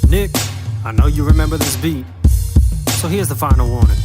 Nick, I know you remember this beat, so here's the final warning.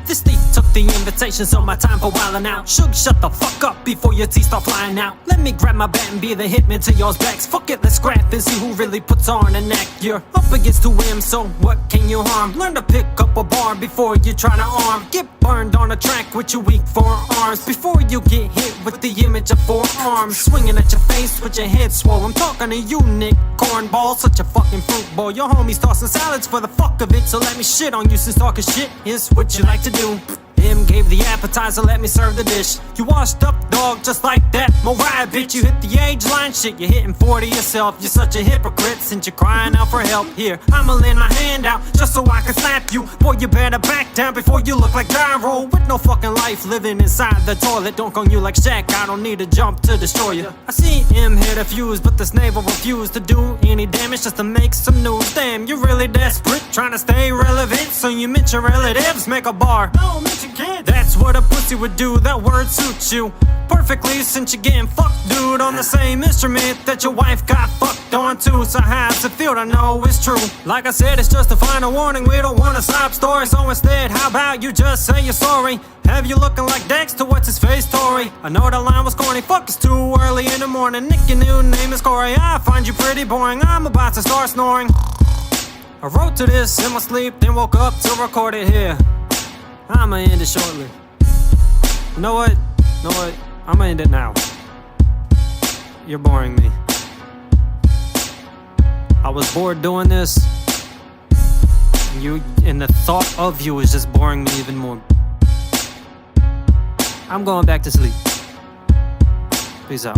This thief took the invitation, so my time for wildin' out. Shug, shut the fuck up before your teeth start flying out. Let me grab my bat and be the hitman to yours backs. Fuck it, let's scrap and see who really puts on an act. You're up against 2M, so what can you harm? Learn to pick up a bar before you try to arm. Get burned on a track with your weak forearms before you get hit with the image of 4 arms swinging at your face with your head swollen. I'm talking to you, Nick Cornball, such a fucking fruit boy. Your homies tossing salads for the fuck of it, so let me shit on you since talking shit is what you like to do. Him gave the appetizer, let me serve the dish. You washed up, dog, just like that Mariah bitch. You hit the age line, shit, you're hitting 40 yourself. You're such a hypocrite since you're crying out for help. Here, I'ma lend my hand out just so I can slap you. Boy, you better back down before you look like Gyro with no fucking life living inside the toilet. Dunk on you like Shaq, I don't need to jump to destroy you. I see him hit a fuse, but this navel refused to do any damage just to make some news. Damn, you're really desperate, trying to stay relevant, so you mention relatives, make a bar. No, mention kids. That's what a pussy would do, that word suits you perfectly since you're getting fucked, dude, on the same instrument that your wife got fucked on too. So how's it feel to know it's true? Like I said, it's just a final warning, we don't want a sob story. So instead, how about you just say you're sorry? Have you looking like Dexter, what's his face, Tory? I know the line was corny, fuck, it's too early in the morning. Nick, your new name is Corey, I find you pretty boring, I'm about to start snoring. I wrote to this in my sleep, then woke up to record it here. I'ma end it shortly. You know what? I'ma end it now. You're boring me. I was bored doing this. And the thought of you is just boring me even more. I'm going back to sleep. Peace out.